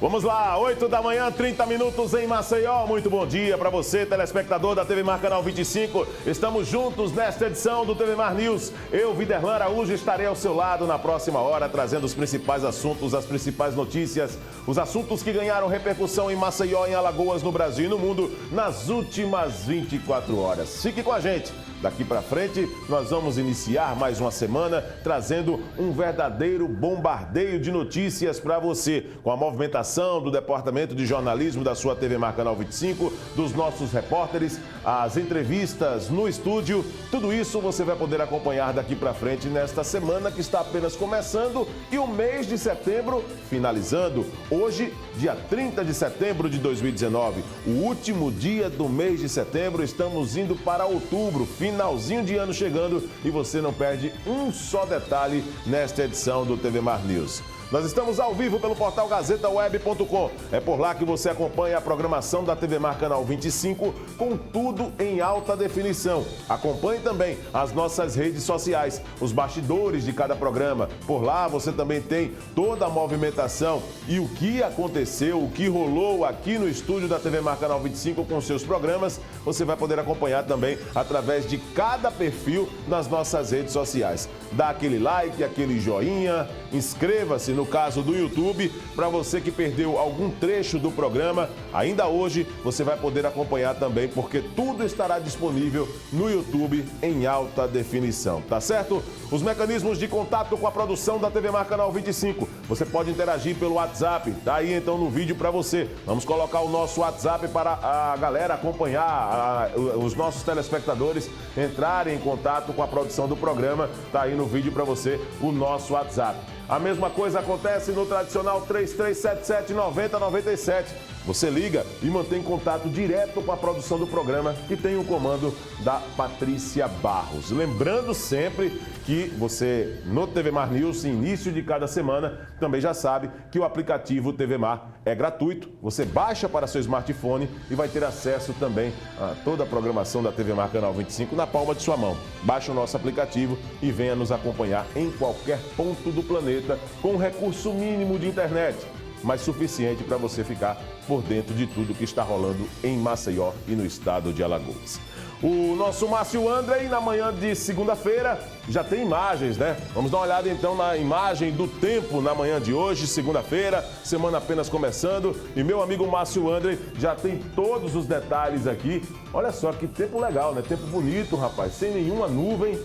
Vamos lá, 8 da manhã, 30 minutos em Maceió. Muito bom dia para você, telespectador da TV Mar Canal 25. Estamos juntos nesta edição do TV Mar News. Eu, Viderlan Araújo, estarei ao seu lado na próxima hora, trazendo os principais assuntos, as principais notícias, os assuntos que ganharam repercussão em Maceió, em Alagoas, no Brasil e no mundo nas últimas 24 horas. Fique com a gente. Daqui para frente, nós vamos iniciar mais uma semana trazendo um verdadeiro bombardeio de notícias para você, com a movimentação do Departamento de Jornalismo da sua TV Mar Canal 25, dos nossos repórteres, as entrevistas no estúdio. Tudo isso você vai poder acompanhar daqui para frente nesta semana que está apenas começando e o mês de setembro finalizando. Hoje, dia 30 de setembro de 2019, o último dia do mês de setembro, estamos indo para outubro, finalzinho de ano chegando e você não perde um só detalhe nesta edição do TV Mar News. Nós estamos ao vivo pelo portal gazetaweb.com. É por lá que você acompanha a programação da TV Mar Canal 25 com tudo em alta definição. Acompanhe também as nossas redes sociais, os bastidores de cada programa. Por lá você também tem toda a movimentação e o que aconteceu, o que rolou aqui no estúdio da TV Mar Canal 25 com seus programas. Você vai poder acompanhar também através de cada perfil nas nossas redes sociais. Dá aquele like, aquele joinha, inscreva-se no caso do YouTube. Para você que perdeu algum trecho do programa, ainda hoje você vai poder acompanhar também, porque tudo estará disponível no YouTube em alta definição, tá certo? Os mecanismos de contato com a produção da TV Mar Canal 25. Você pode interagir pelo WhatsApp, tá aí então no vídeo para você. Vamos colocar o nosso WhatsApp para a galera acompanhar, os nossos telespectadores entrarem em contato com a produção do programa. Tá aí no vídeo para você o nosso WhatsApp. A mesma coisa acontece no tradicional 3377-9097. Você liga e mantém contato direto com a produção do programa, que tem o comando da Patrícia Barros. Lembrando sempre que você, no TV Mar News, início de cada semana, também já sabe que o aplicativo TV Mar é gratuito. Você baixa para seu smartphone e vai ter acesso também a toda a programação da TV Mar Canal 25 na palma de sua mão. Baixe o nosso aplicativo e venha nos acompanhar em qualquer ponto do planeta com um recurso mínimo de internet, mas suficiente para você ficar por dentro de tudo que está rolando em Maceió e no estado de Alagoas. O nosso Márcio Andrei, na manhã de segunda-feira, já tem imagens, né? Vamos dar uma olhada então na imagem do tempo na manhã de hoje, segunda-feira, semana apenas começando. E meu amigo Márcio Andrei já tem todos os detalhes aqui. Olha só que tempo legal, né? Tempo bonito, rapaz, sem nenhuma nuvem.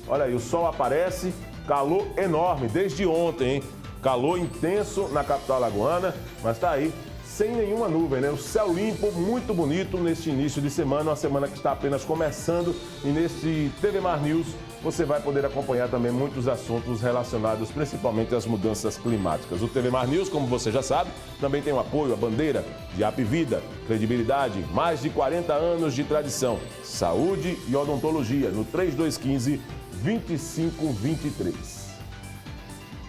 Olha aí, o sol aparece, calor enorme desde ontem, hein? Calor intenso na capital alagoana, mas tá aí, sem nenhuma nuvem, né? O céu limpo, muito bonito neste início de semana, uma semana que está apenas começando. E neste TV Mar News você vai poder acompanhar também muitos assuntos relacionados principalmente às mudanças climáticas. O TV Mar News, como você já sabe, também tem o apoio à bandeira de Apvida, credibilidade, mais de 40 anos de tradição, saúde e odontologia, no 3215-2523.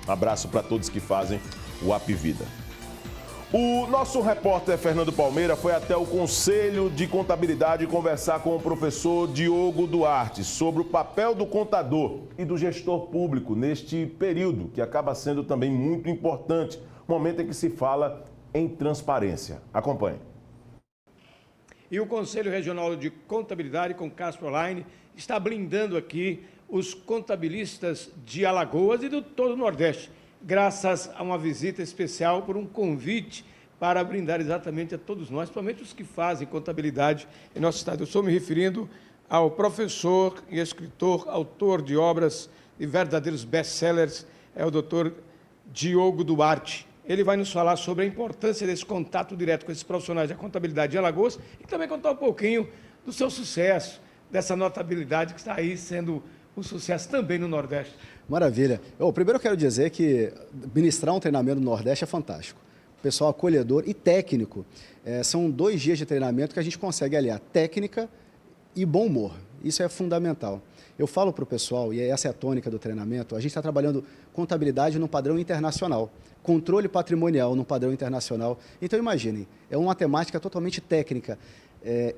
Abraço para todos que fazem o Apvida. O nosso repórter Fernando Palmeira foi até o Conselho de Contabilidade conversar com o professor Diogo Duarte sobre o papel do contador e do gestor público neste período, que acaba sendo também muito importante, momento em que se fala em transparência. Acompanhe. E o Conselho Regional de Contabilidade, com Casper Online, está blindando aqui os contabilistas de Alagoas e de todo o Nordeste, graças a uma visita especial, por um convite para brindar exatamente a todos nós, principalmente os que fazem contabilidade em nosso estado. Eu estou me referindo ao professor e escritor, autor de obras de verdadeiros best-sellers, é o doutor Diogo Duarte. Ele vai nos falar sobre a importância desse contato direto com esses profissionais da contabilidade de Alagoas e também contar um pouquinho do seu sucesso, dessa notabilidade que está aí sendo um sucesso também no Nordeste. Maravilha. Primeiro eu quero dizer que ministrar um treinamento no Nordeste é fantástico. Pessoal acolhedor e técnico. São 2 dias de treinamento que a gente consegue aliar técnica e bom humor. Isso é fundamental. Eu falo para o pessoal, e essa é a tônica do treinamento, a gente está trabalhando contabilidade num padrão internacional, controle patrimonial num padrão internacional. Então, imaginem, é uma temática totalmente técnica,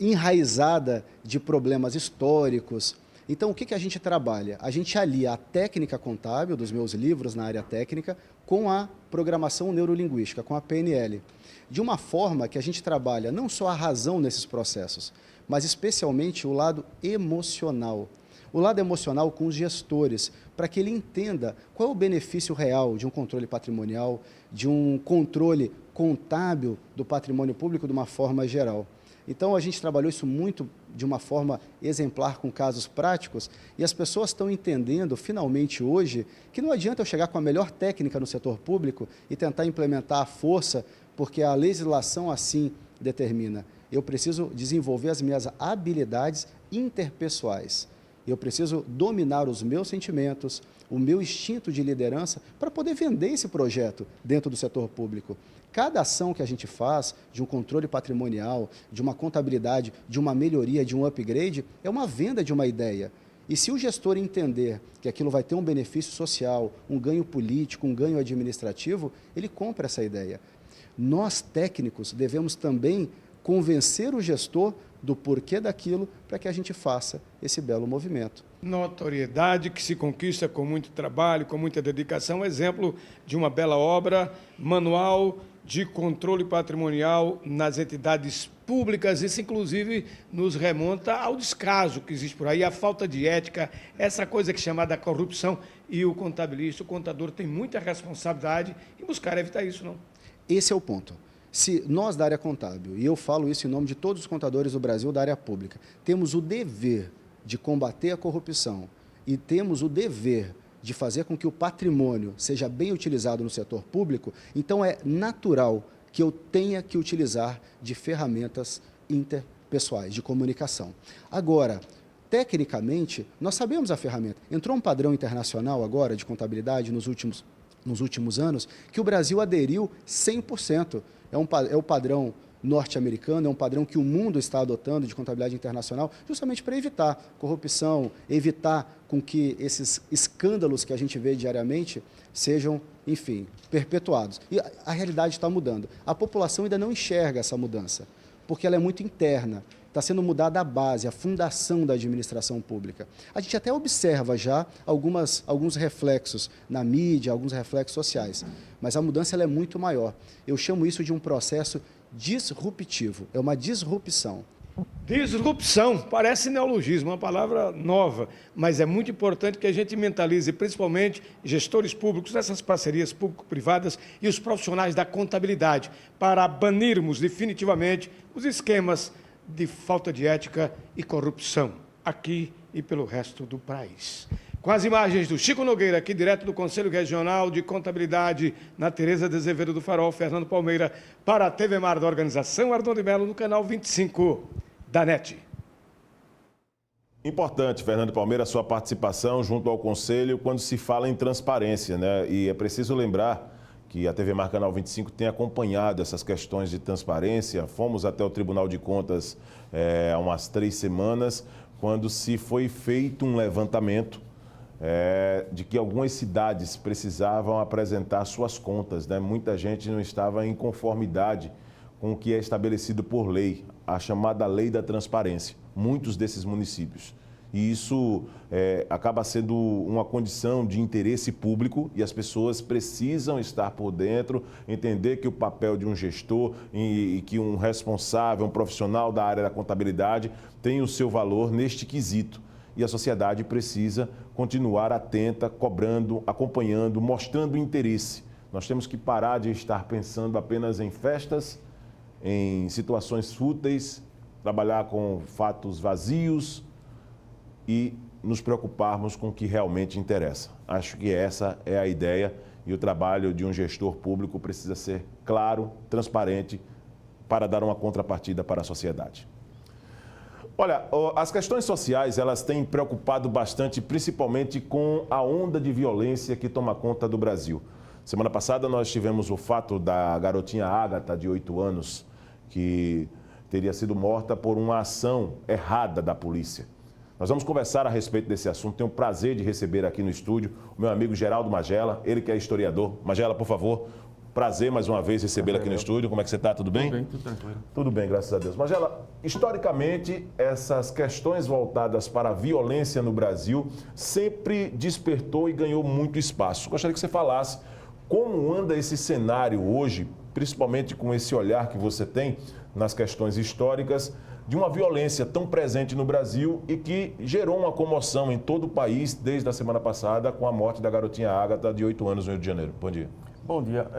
enraizada de problemas históricos, Então, o que a gente trabalha? A gente alia a técnica contábil dos meus livros na área técnica com a programação neurolinguística, com a PNL, de uma forma que a gente trabalha não só a razão nesses processos, mas especialmente o lado emocional. O lado emocional com os gestores, para que ele entenda qual é o benefício real de um controle patrimonial, de um controle contábil do patrimônio público de uma forma geral. Então, a gente trabalhou isso muito de uma forma exemplar, com casos práticos, e as pessoas estão entendendo, finalmente hoje, que não adianta eu chegar com a melhor técnica no setor público e tentar implementar à força, porque a legislação assim determina. Eu preciso desenvolver as minhas habilidades interpessoais. Eu preciso dominar os meus sentimentos, o meu instinto de liderança para poder vender esse projeto dentro do setor público. Cada ação que a gente faz, de um controle patrimonial, de uma contabilidade, de uma melhoria, de um upgrade, é uma venda de uma ideia. E se o gestor entender que aquilo vai ter um benefício social, um ganho político, um ganho administrativo, ele compra essa ideia. Nós, técnicos, devemos também convencer o gestor do porquê daquilo para que a gente faça esse belo movimento. Notoriedade que se conquista com muito trabalho, com muita dedicação. Exemplo de uma bela obra, Manual de Controle Patrimonial nas Entidades Públicas. Isso, inclusive, nos remonta ao descaso que existe por aí, a falta de ética, essa coisa que é chamada corrupção. E o contabilista, o contador, tem muita responsabilidade em buscar evitar isso, não? Esse é o ponto. Se nós da área contábil, e eu falo isso em nome de todos os contadores do Brasil da área pública, temos o dever de combater a corrupção e temos o dever de fazer com que o patrimônio seja bem utilizado no setor público, então é natural que eu tenha que utilizar de ferramentas interpessoais, de comunicação. Agora, tecnicamente, nós sabemos a ferramenta. Entrou um padrão internacional agora de contabilidade nos últimos anos que o Brasil aderiu 100%. É o padrão norte-americano, é um padrão que o mundo está adotando de contabilidade internacional, justamente para evitar corrupção, evitar com que esses escândalos que a gente vê diariamente sejam, enfim, perpetuados. E a realidade está mudando. A população ainda não enxerga essa mudança, porque ela é muito interna. Está sendo mudada a base, a fundação da administração pública. A gente até observa já alguns reflexos na mídia, alguns reflexos sociais, mas a mudança ela é muito maior. Eu chamo isso de um processo disruptivo, é uma disrupção. Disrupção, parece neologismo, uma palavra nova, mas é muito importante que a gente mentalize, principalmente gestores públicos, essas parcerias público-privadas e os profissionais da contabilidade, para banirmos definitivamente os esquemas de falta de ética e corrupção, aqui e pelo resto do país. Com as imagens do Chico Nogueira, aqui direto do Conselho Regional de Contabilidade, na Tereza de Azevedo do Farol, Fernando Palmeira, para a TV Mar da Organização Ardon de Melo, no canal 25 da NET. Importante, Fernando Palmeira, a sua participação junto ao Conselho quando se fala em transparência, né? E é preciso lembrar que a TV Mar Canal 25 tem acompanhado essas questões de transparência. Fomos até o Tribunal de Contas há umas 3 semanas, quando se foi feito um levantamento de que algumas cidades precisavam apresentar suas contas, né? Muita gente não estava em conformidade com o que é estabelecido por lei, a chamada Lei da Transparência, muitos desses municípios. E isso acaba sendo uma condição de interesse público e as pessoas precisam estar por dentro, entender que o papel de um gestor e que um responsável, um profissional da área da contabilidade tem o seu valor neste quesito. E a sociedade precisa continuar atenta, cobrando, acompanhando, mostrando interesse. Nós temos que parar de estar pensando apenas em festas, em situações fúteis, trabalhar com fatos vazios e nos preocuparmos com o que realmente interessa. Acho que essa é a ideia e o trabalho de um gestor público precisa ser claro, transparente, para dar uma contrapartida para a sociedade. Olha, as questões sociais, elas têm preocupado bastante, principalmente com a onda de violência que toma conta do Brasil. Semana passada nós tivemos o fato da garotinha Ágata, de 8 anos, que teria sido morta por uma ação errada da polícia. Nós vamos conversar a respeito desse assunto. Tenho o prazer de receber aqui no estúdio o meu amigo Geraldo Magela, ele que é historiador. Magela, por favor, Prazer mais uma vez recebê-la aqui no estúdio. Como é que você está? Tudo bem? Tudo bem, tudo tranquilo. Tudo bem, graças a Deus. Magela, historicamente, essas questões voltadas para a violência no Brasil sempre despertou e ganhou muito espaço. Gostaria que você falasse como anda esse cenário hoje, principalmente com esse olhar que você tem nas questões históricas, de uma violência tão presente no Brasil e que gerou uma comoção em todo o país desde a semana passada com a morte da garotinha Ágata, de 8 anos, no Rio de Janeiro. Bom dia. Bom dia.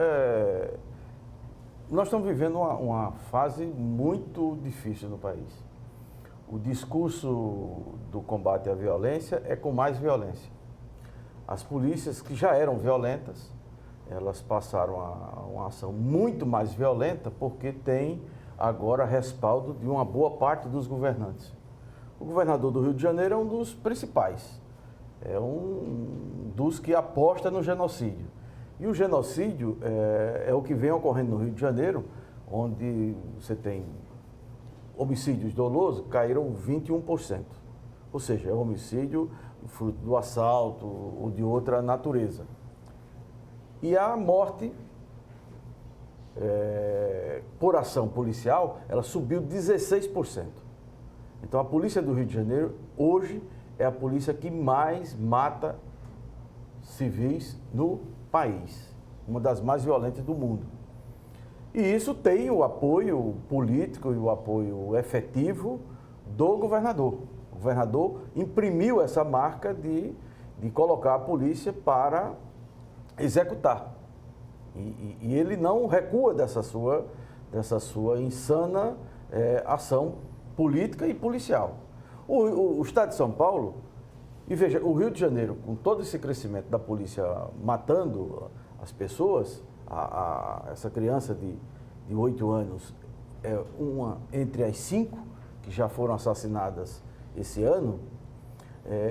Nós estamos vivendo uma fase muito difícil no país. O discurso do combate à violência é com mais violência. As polícias que já eram violentas, elas passaram a uma ação muito mais violenta porque tem agora respaldo de uma boa parte dos governantes. O governador do Rio de Janeiro é um dos principais, é um dos que aposta no genocídio. E o genocídio é o que vem ocorrendo no Rio de Janeiro, onde você tem homicídios dolosos, caíram 21%. Ou seja, é homicídio fruto do assalto ou de outra natureza. E a morte por ação policial, ela subiu 16%. Então a polícia do Rio de Janeiro, hoje, é a polícia que mais mata civis no país, uma das mais violentas do mundo. E isso tem o apoio político e o apoio efetivo do governador. O governador imprimiu essa marca de colocar a polícia para executar. E ele não recua dessa sua insana ação política e policial. O Estado de São Paulo, e veja, o Rio de Janeiro, com todo esse crescimento da polícia matando as pessoas, essa criança de 8 anos é uma entre as 5 que já foram assassinadas esse ano,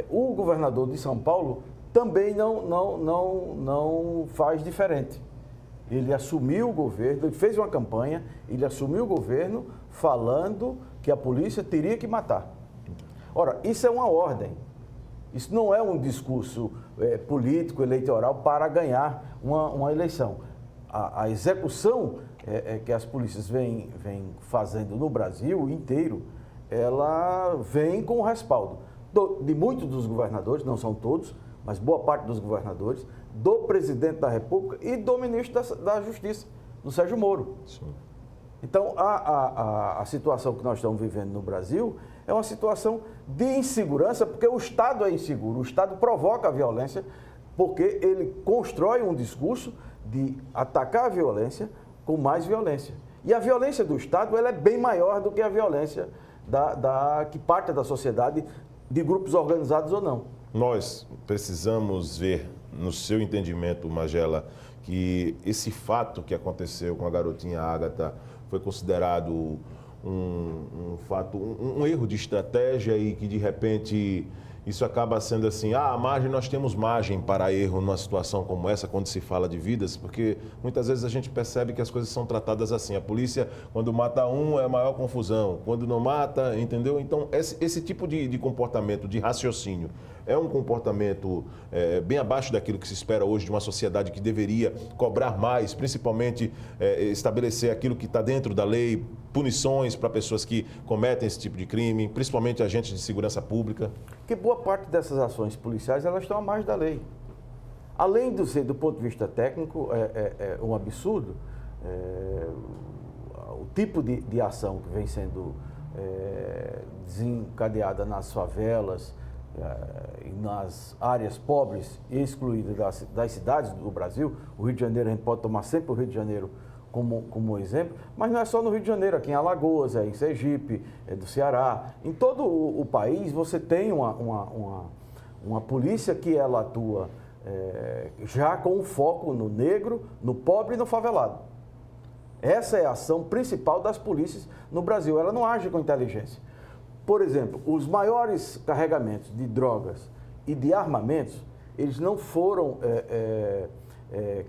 o governador de São Paulo também não faz diferente. Ele assumiu o governo, ele fez uma campanha, ele assumiu o governo falando que a polícia teria que matar. Ora, isso é uma ordem. Isso não é um discurso político, eleitoral para ganhar uma eleição. A execução que as polícias vêm fazendo no Brasil inteiro, ela vem com o respaldo de muitos dos governadores, não são todos, mas boa parte dos governadores, do presidente da República e do ministro da Justiça, do Sérgio Moro. Sim. Então, a situação que nós estamos vivendo no Brasil é uma situação de insegurança, porque o Estado é inseguro, o Estado provoca a violência, porque ele constrói um discurso de atacar a violência com mais violência. E a violência do Estado ela é bem maior do que a violência que parte da sociedade, de grupos organizados ou não. Nós precisamos ver, no seu entendimento, Magela, que esse fato que aconteceu com a garotinha Ágata foi considerado um fato, um erro de estratégia e que, de repente, isso acaba sendo assim, a margem, nós temos margem para erro numa situação como essa, quando se fala de vidas, porque muitas vezes a gente percebe que as coisas são tratadas assim. A polícia, quando mata um, é a maior confusão. Quando não mata, entendeu? Então, esse tipo de comportamento, de raciocínio, é um comportamento bem abaixo daquilo que se espera hoje de uma sociedade que deveria cobrar mais, principalmente estabelecer aquilo que está dentro da lei, punições para pessoas que cometem esse tipo de crime, principalmente agentes de segurança pública. Que boa parte dessas ações policiais, elas estão à margem da lei. Além de ser, do ponto de vista técnico, um absurdo, o tipo de ação que vem sendo desencadeada nas favelas e nas áreas pobres e excluídas das cidades do Brasil. O Rio de Janeiro, a gente pode tomar sempre o Rio de Janeiro como exemplo, mas não é só no Rio de Janeiro, aqui em Alagoas, em Sergipe, do Ceará. Em todo o país você tem uma polícia que ela atua já com um foco no negro, no pobre e no favelado. Essa é a ação principal das polícias no Brasil, ela não age com inteligência. Por exemplo, os maiores carregamentos de drogas e de armamentos, eles não foram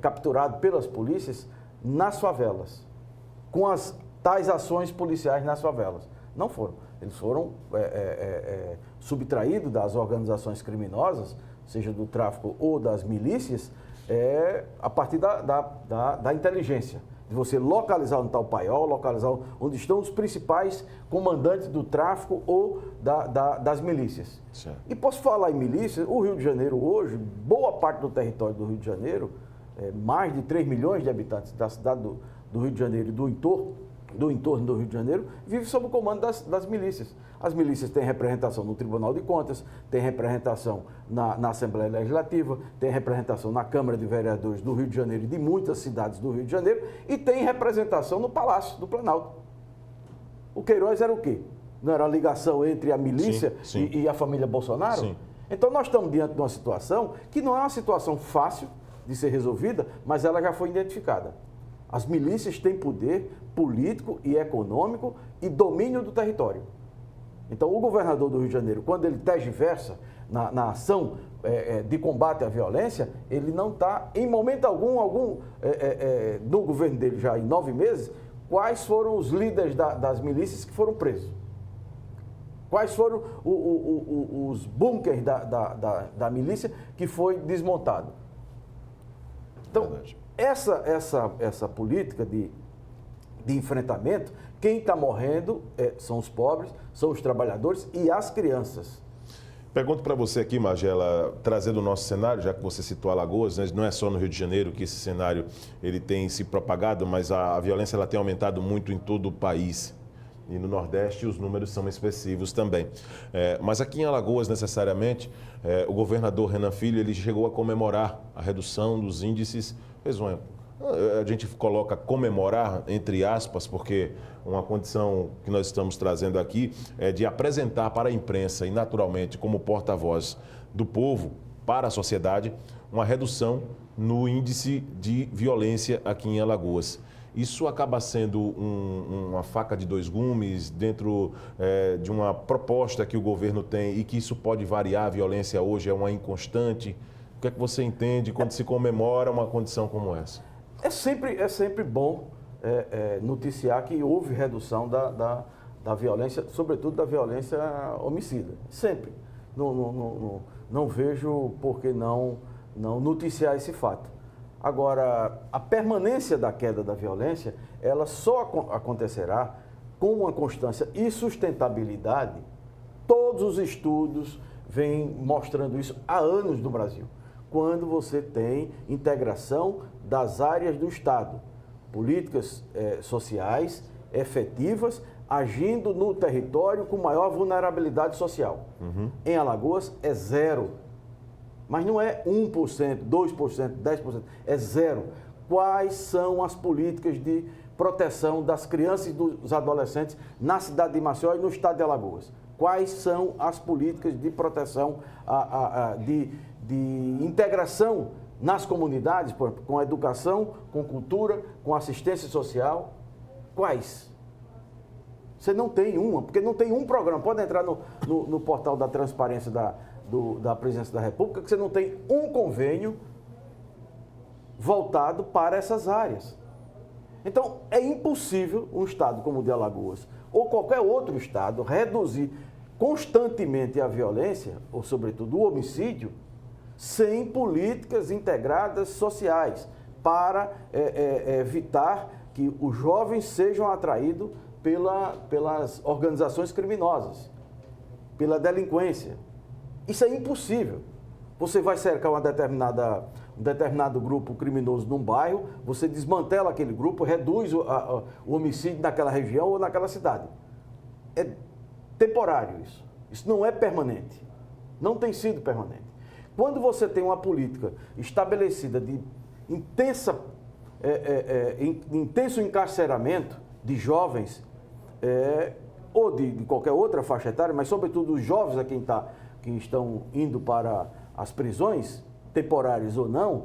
capturados pelas polícias nas favelas, com as tais ações policiais nas favelas. Não foram. Eles foram subtraídos das organizações criminosas, seja do tráfico ou das milícias, é a partir da inteligência. De você localizar onde está o paiol, localizar onde estão os principais comandantes do tráfico ou das milícias. Certo. E posso falar em milícias, o Rio de Janeiro hoje, boa parte do território do Rio de Janeiro, mais de 3 milhões de habitantes da cidade do Rio de Janeiro e do entorno do Rio de Janeiro, vive sob o comando das milícias. As milícias têm representação no Tribunal de Contas, têm representação na Assembleia Legislativa, têm representação na Câmara de Vereadores do Rio de Janeiro e de muitas cidades do Rio de Janeiro e têm representação no Palácio do Planalto. O Queiroz era o quê? Não era a ligação entre a milícia sim. E a família Bolsonaro? Sim. Então nós estamos diante de uma situação que não é uma situação fácil de ser resolvida, mas ela já foi identificada. As milícias têm poder político e econômico e domínio do território. Então, o governador do Rio de Janeiro, quando ele tergiversa na ação de combate à violência, ele não está, em momento algum no governo dele já em 9 meses, quais foram os líderes das milícias que foram presos. Quais foram os bunkers da milícia que foi desmontado. Então, essa política de enfrentamento, quem está morrendo são os pobres, são os trabalhadores e as crianças. Pergunto para você aqui, Magela, trazendo o nosso cenário, já que você citou Alagoas, né? Não é só no Rio de Janeiro que esse cenário ele tem se propagado, mas a violência ela tem aumentado muito em todo o país. E no Nordeste os números são expressivos também. Mas aqui em Alagoas, necessariamente, o governador Renan Filho ele chegou a comemorar a redução dos índices. A gente coloca comemorar entre aspas, porque uma condição que nós estamos trazendo aqui é de apresentar para a imprensa e naturalmente como porta-voz do povo para a sociedade uma redução no índice de violência aqui em Alagoas. Isso acaba sendo uma faca de 2 gumes dentro de uma proposta que o governo tem e que isso pode variar. A violência hoje é uma inconstante. O que é que você entende quando se comemora uma condição como essa? É sempre bom noticiar que houve redução da violência, sobretudo da violência homicida. Sempre. Não vejo por que não noticiar esse fato. Agora, a permanência da queda da violência, ela só acontecerá com uma constância e sustentabilidade. Todos os estudos vêm mostrando isso há anos no Brasil. Quando você tem integração das áreas do Estado, políticas sociais efetivas, agindo no território com maior vulnerabilidade social. Uhum. Em Alagoas é 0. Mas não é 1%, 2%, 10%, é 0. Quais são as políticas de proteção das crianças e dos adolescentes na cidade de Maceió e no estado de Alagoas? Quais são as políticas de proteção, de integração nas comunidades, por exemplo, com educação, com cultura, com assistência social? Quais? Você não tem uma, porque não tem um programa. Pode entrar no portal da transparência da Presidência da República, que você não tem um convênio voltado para essas áreas. Então, é impossível um estado como o de Alagoas, ou qualquer outro estado, reduzir constantemente a violência, ou sobretudo o homicídio, sem políticas integradas sociais, para evitar que os jovens sejam atraídos pelas organizações criminosas, pela delinquência. Isso é impossível. Você vai cercar um determinado grupo criminoso num bairro, você desmantela aquele grupo, reduz o homicídio naquela região ou naquela cidade. É temporário isso. Isso não é permanente. Não tem sido permanente. Quando você tem uma política estabelecida de intenso encarceramento de jovens, ou de qualquer outra faixa etária, mas sobretudo os jovens que estão indo para as prisões, temporárias ou não,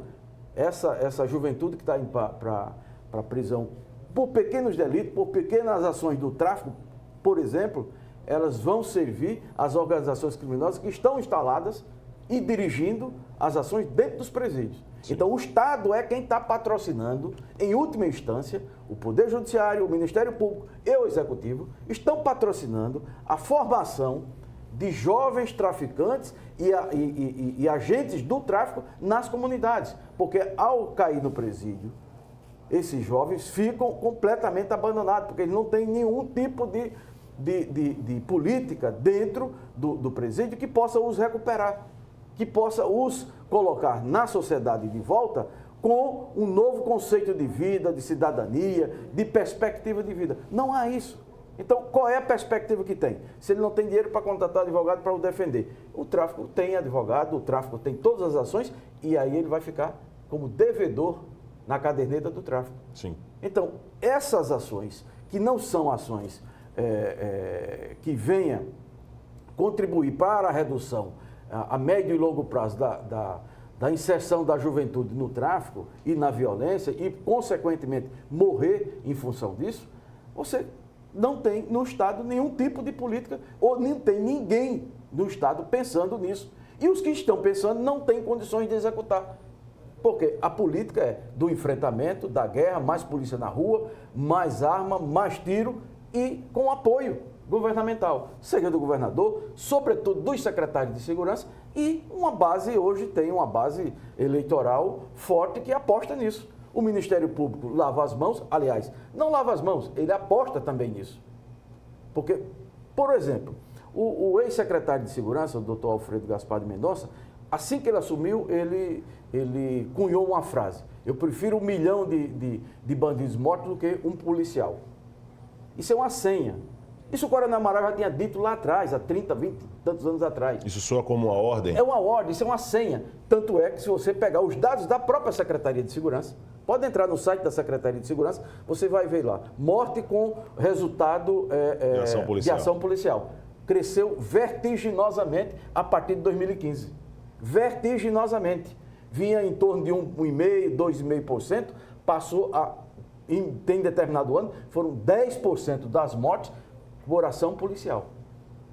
essa juventude que está indo para a prisão por pequenos delitos, por pequenas ações do tráfico, por exemplo, elas vão servir às organizações criminosas que estão instaladas e dirigindo as ações dentro dos presídios. Sim. Então, o Estado é quem está patrocinando, em última instância, o Poder Judiciário, o Ministério Público e o Executivo estão patrocinando a formação de jovens traficantes e agentes do tráfico nas comunidades. Porque ao cair no presídio, esses jovens ficam completamente abandonados, porque eles não têm nenhum tipo de política dentro do presídio que possa os recuperar, que possa os colocar na sociedade de volta com um novo conceito de vida, de cidadania, de perspectiva de vida. Não há isso. Então, qual é a perspectiva que tem? Se ele não tem dinheiro para contratar advogado para o defender. O tráfico tem advogado, o tráfico tem todas as ações e aí ele vai ficar como devedor na caderneta do tráfico. Sim. Então, essas ações, que não são ações que venham contribuir para a redução a médio e longo prazo da inserção da juventude no tráfico e na violência e, consequentemente, morrer em função disso, você não tem no Estado nenhum tipo de política ou nem tem ninguém no Estado pensando nisso. E os que estão pensando não têm condições de executar. Porque a política é do enfrentamento, da guerra, mais polícia na rua, mais arma, mais tiro e com apoio governamental, seja do governador, sobretudo dos secretários de segurança e uma base, hoje tem uma base eleitoral forte que aposta nisso. O Ministério Público lava as mãos, aliás, não lava as mãos, ele aposta também nisso. Porque, por exemplo, o ex-secretário de Segurança, o doutor Alfredo Gaspar de Mendonça, assim que ele assumiu, ele cunhou uma frase: eu prefiro 1 milhão de bandidos mortos do que um policial. Isso é uma senha. Isso o Coronel Amaral já tinha dito lá atrás, há 30, 20 e tantos anos atrás. Isso soa como uma ordem? É uma ordem, isso é uma senha. Tanto é que se você pegar os dados da própria Secretaria de Segurança, pode entrar no site da Secretaria de Segurança, você vai ver lá, morte com resultado de ação policial. Cresceu vertiginosamente a partir de 2015. Vertiginosamente. Vinha em torno de 1,5%, 2,5%, passou a, tem determinado ano, foram 10% das mortes por ação policial.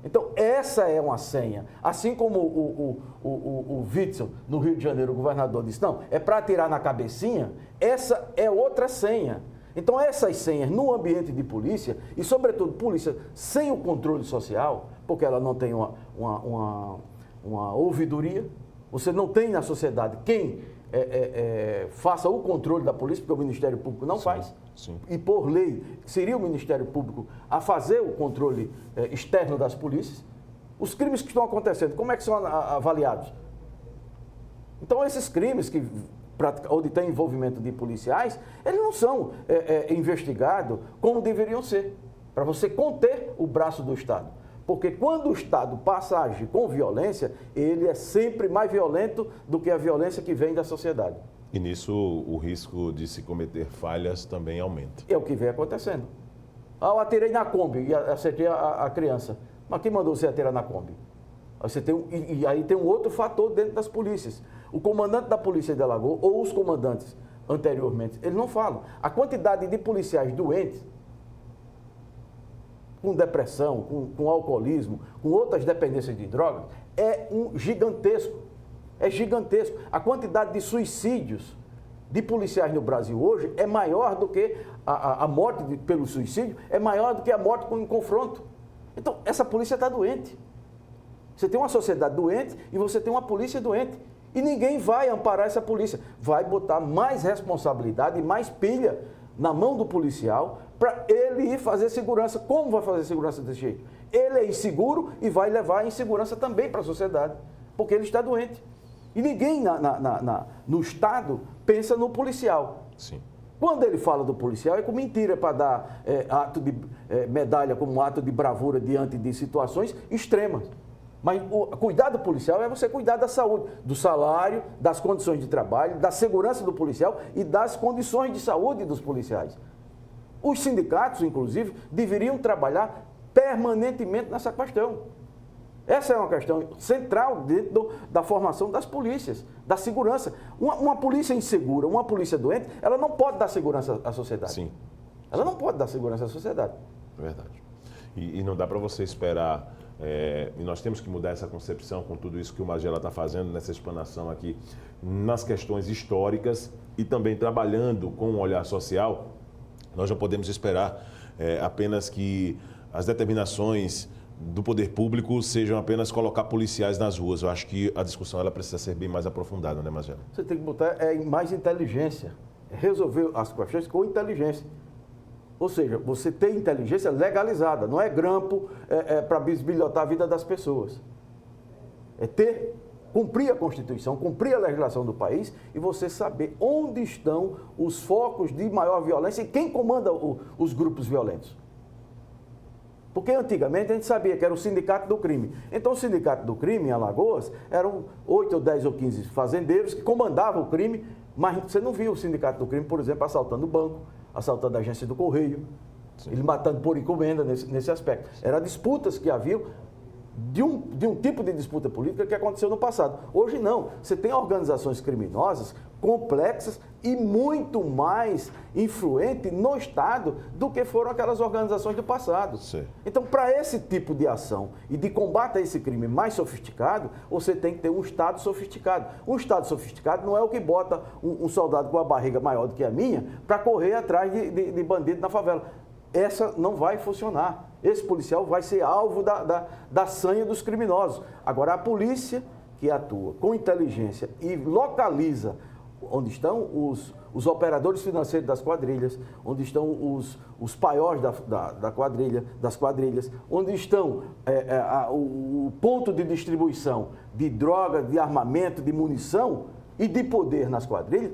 Então, essa é uma senha. Assim como o Witzel, no Rio de Janeiro, o governador, disse, não, é para atirar na cabecinha, essa é outra senha. Então, essas senhas no ambiente de polícia, e sobretudo polícia sem o controle social, porque ela não tem uma ouvidoria, você não tem na sociedade quem faça o controle da polícia, porque o Ministério Público não faz. Sim. E por lei, seria o Ministério Público a fazer o controle externo das polícias. Os crimes que estão acontecendo, como é que são avaliados? Então, esses crimes onde tem envolvimento de policiais, eles não são investigados como deveriam ser, para você conter o braço do Estado. Porque quando o Estado passa a agir com violência, ele é sempre mais violento do que a violência que vem da sociedade. E nisso o risco de se cometer falhas também aumenta. É o que vem acontecendo. Eu atirei na Kombi e acertei a criança. Mas quem mandou você atirar na Kombi? E aí tem um outro fator dentro das polícias. O comandante da Polícia de Alagoas, ou os comandantes anteriormente, eles não falam. A quantidade de policiais doentes, com depressão, com alcoolismo, com outras dependências de drogas, é gigantesco. É gigantesco. A quantidade de suicídios de policiais no Brasil hoje é maior do que a morte pelo suicídio, é maior do que a morte em confronto. Então, essa polícia está doente. Você tem uma sociedade doente e você tem uma polícia doente. E ninguém vai amparar essa polícia. Vai botar mais responsabilidade e mais pilha na mão do policial para ele ir fazer segurança. Como vai fazer segurança desse jeito? Ele é inseguro e vai levar a insegurança também para a sociedade, porque ele está doente. E ninguém no Estado pensa no policial. Sim. Quando ele fala do policial, é com mentira para dar medalha como ato de bravura diante de situações extremas. Mas o cuidado policial é você cuidar da saúde, do salário, das condições de trabalho, da segurança do policial e das condições de saúde dos policiais. Os sindicatos, inclusive, deveriam trabalhar permanentemente nessa questão. Essa é uma questão central dentro da formação das polícias, da segurança. Uma polícia insegura, uma polícia doente, ela não pode dar segurança à sociedade. Sim. Ela não pode dar segurança à sociedade. É verdade. E não dá para você esperar. E nós temos que mudar essa concepção com tudo isso que o Magela está fazendo nessa explanação aqui nas questões históricas e também trabalhando com um olhar social. Nós não podemos esperar apenas que as determinações do poder público sejam apenas colocar policiais nas ruas. Eu acho que a discussão ela precisa ser bem mais aprofundada, né, Magela? Você tem que botar mais inteligência, resolver as questões com inteligência. Ou seja, você tem inteligência legalizada, não é grampo para bisbilhotar a vida das pessoas. É cumprir a Constituição, cumprir a legislação do país e você saber onde estão os focos de maior violência e quem comanda os grupos violentos. Porque antigamente a gente sabia que era o sindicato do crime. Então o sindicato do crime em Alagoas eram 8 ou 10 ou 15 fazendeiros que comandavam o crime, mas você não via o sindicato do crime, por exemplo, assaltando o banco, assaltando a agência do Correio, ele matando por encomenda nesse aspecto. Eram disputas que haviam de um tipo de disputa política que aconteceu no passado. Hoje não. Você tem organizações criminosas complexas e muito mais influentes no Estado do que foram aquelas organizações do passado. Sim. Então, para esse tipo de ação e de combate a esse crime mais sofisticado, você tem que ter um Estado sofisticado. Um Estado sofisticado não é o que bota um soldado com a barriga maior do que a minha para correr atrás de bandido na favela. Essa não vai funcionar. Esse policial vai ser alvo da sanha dos criminosos. Agora, a polícia que atua com inteligência e localiza onde estão os operadores financeiros das quadrilhas, onde estão os paióis das quadrilhas, onde estão o ponto de distribuição de droga, de armamento, de munição e de poder nas quadrilhas.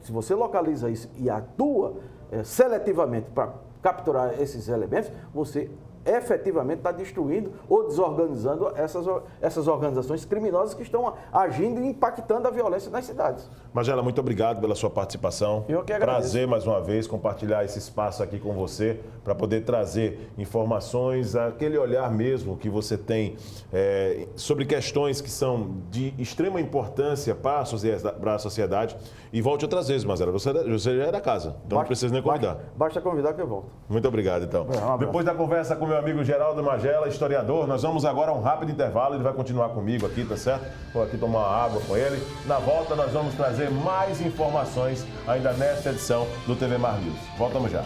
Se você localiza isso e atua seletivamente para capturar esses elementos, você efetivamente está destruindo ou desorganizando essas organizações criminosas que estão agindo e impactando a violência nas cidades. Magela, muito obrigado pela sua participação. Eu que agradeço. Prazer mais uma vez compartilhar esse espaço aqui com você para poder trazer informações, aquele olhar mesmo que você tem sobre questões que são de extrema importância para a sociedade. E volte outras vezes, Magela. Você já é da casa, então não precisa nem convidar. Basta convidar que eu volto. Muito obrigado, então. Depois da conversa com meu amigo Geraldo Magela, historiador, nós vamos agora a um rápido intervalo. Ele vai continuar comigo aqui, tá certo? Vou aqui tomar uma água com ele. Na volta, nós vamos trazer mais informações ainda nesta edição do TV Mar News. Voltamos já.